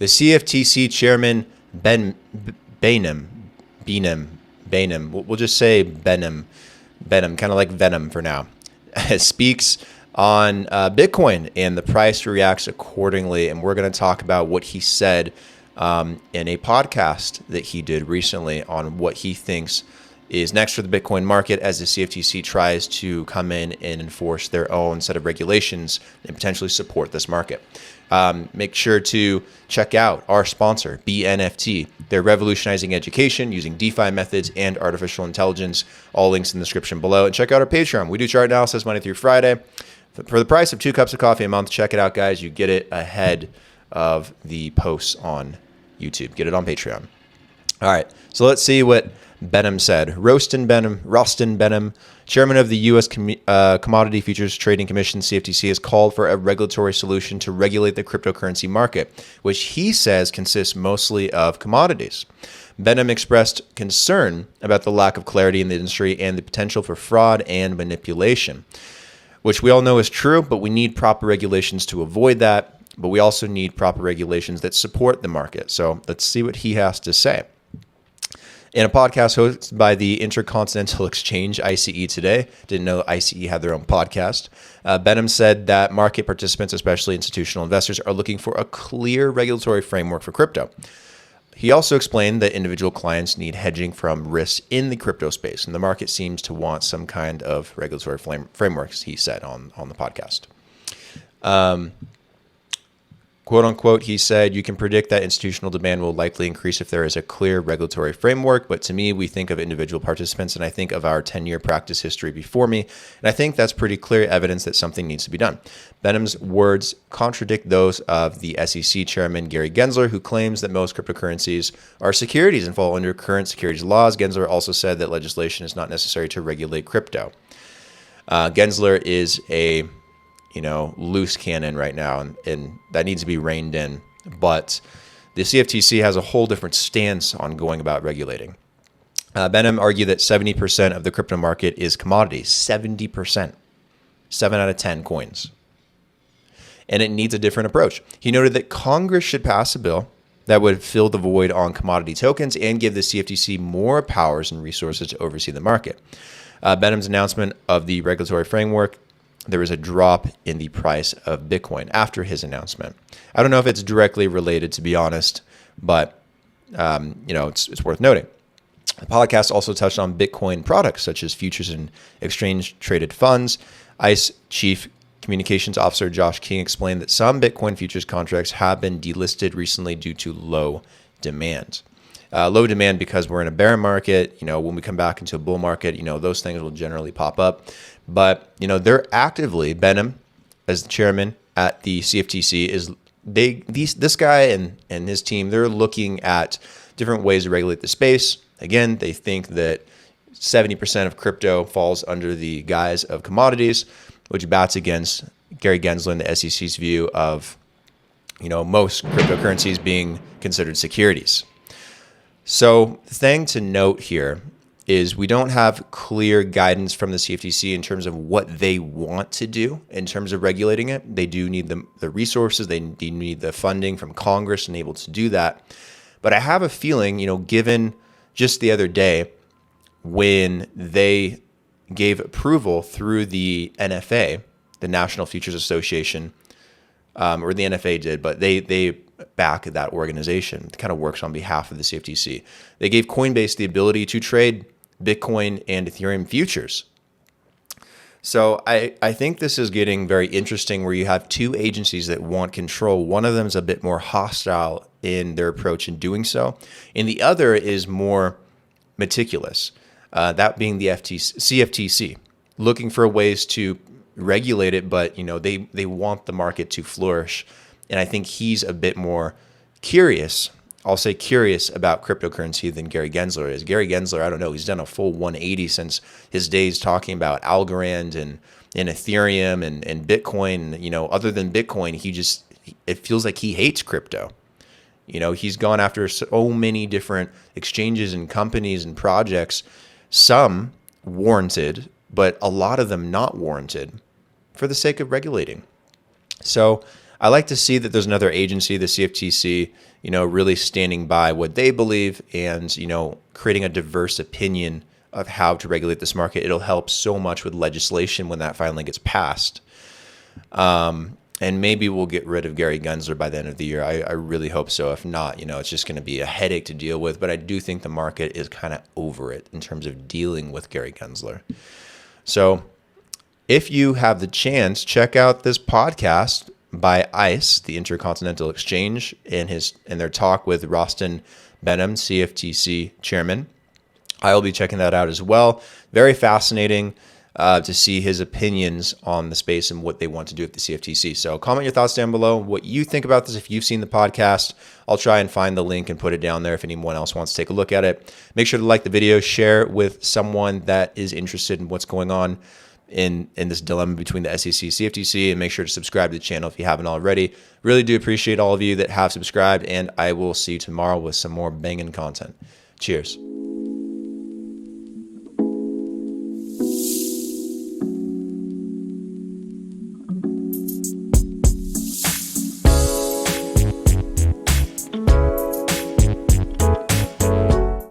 The CFTC Chairman Benem, we'll just say Benem, kind of like Venom for now, speaks on Bitcoin, and the price reacts accordingly. And we're going to talk about what he said in a podcast that he did recently on what he thinks is next for the Bitcoin market as the CFTC tries to come in and enforce their own set of regulations and potentially support this market. Make sure to check out our sponsor, BENFT. They're revolutionizing education using DeFi methods and artificial intelligence. All links in the description below. And check out our Patreon. We do chart analysis Monday through Friday. For the price of 2 cups of coffee a month, check it out, guys. You get it ahead of the posts on YouTube. Get it on Patreon. All right, so let's see what Benem said. Rostin Benem, chairman of the U.S. Commodity Futures Trading Commission, CFTC, has called for a regulatory solution to regulate the cryptocurrency market, which he says consists mostly of commodities. Benem expressed concern about the lack of clarity in the industry and the potential for fraud and manipulation, which we all know is true, but we need proper regulations to avoid that. But we also need proper regulations that support the market. So let's see what he has to say. In a podcast hosted by the Intercontinental Exchange, ICE Today, didn't know ICE had their own podcast, Benem said that market participants, especially institutional investors, are looking for a clear regulatory framework for crypto. He also explained that individual clients need hedging from risks in the crypto space, and the market seems to want some kind of regulatory frameworks, he said on the podcast. Quote unquote, he said, you can predict that institutional demand will likely increase if there is a clear regulatory framework. But to me, we think of individual participants, and I think of our 10-year practice history before me. And I think that's pretty clear evidence that something needs to be done. Benem's words contradict those of the SEC Chairman Gary Gensler, who claims that most cryptocurrencies are securities and fall under current securities laws. Gensler also said that legislation is not necessary to regulate crypto. Gensler is a loose cannon right now, and that needs to be reined in. But the CFTC has a whole different stance on going about regulating. Benem argued that 70% of the crypto market is commodities. 70%. 7 out of 10 coins. And it needs a different approach. He noted that Congress should pass a bill that would fill the void on commodity tokens and give the CFTC more powers and resources to oversee the market. Benem's announcement of the regulatory framework, there was a drop in the price of Bitcoin after his announcement. I don't know if it's directly related, to be honest, but it's worth noting. The podcast also touched on Bitcoin products such as futures and exchange-traded funds. ICE Chief Communications Officer Josh King explained that some Bitcoin futures contracts have been delisted recently due to low demand. Low demand because we're in a bear market. When we come back into a bull market, those things will generally pop up. But, they're actively, Benem, as the chairman at the CFTC, this guy and his team, they're looking at different ways to regulate the space. Again, they think that 70% of crypto falls under the guise of commodities, which bats against Gary Gensler and the SEC's view of, most cryptocurrencies being considered securities. So the thing to note here is we don't have clear guidance from the CFTC in terms of what they want to do in terms of regulating it. They do need the resources. They need the funding from Congress and able to do that. But I have a feeling, given just the other day when they gave approval through the NFA, the National Futures Association, or the NFA did, but they back that organization. It kind of works on behalf of the CFTC. They gave Coinbase the ability to trade Bitcoin and Ethereum futures. So I think this is getting very interesting where you have two agencies that want control. One of them is a bit more hostile in their approach in doing so, and the other is more meticulous, that being the CFTC, looking for ways to regulate it, but they want the market to flourish. And I think he's a bit more curious, I'll say curious about cryptocurrency than Gary Gensler is. Gary Gensler, I don't know, he's done a full 180 since his days talking about Algorand and Ethereum and Bitcoin. Other than Bitcoin, it feels like he hates crypto. He's gone after so many different exchanges and companies and projects, some warranted, but a lot of them not warranted for the sake of regulating. So I like to see that there's another agency, the CFTC, really standing by what they believe and, creating a diverse opinion of how to regulate this market. It'll help so much with legislation when that finally gets passed. And maybe we'll get rid of Gary Gensler by the end of the year. I really hope so. If not, it's just going to be a headache to deal with. But I do think the market is kind of over it in terms of dealing with Gary Gensler. So if you have the chance, check out this podcast by ICE, the Intercontinental Exchange, and their talk with Rostin Benham, CFTC Chairman. I will be checking that out as well. Very fascinating to see his opinions on the space and what they want to do at the CFTC. So comment your thoughts down below, what you think about this. If you've seen the podcast, I'll try and find the link and put it down there if anyone else wants to take a look at it. Make sure to like the video, share with someone that is interested in what's going on in this dilemma between the SEC and CFTC, and make sure to subscribe to the channel if you haven't already. Really do appreciate all of you that have subscribed, and I will see you tomorrow with some more banging content. Cheers.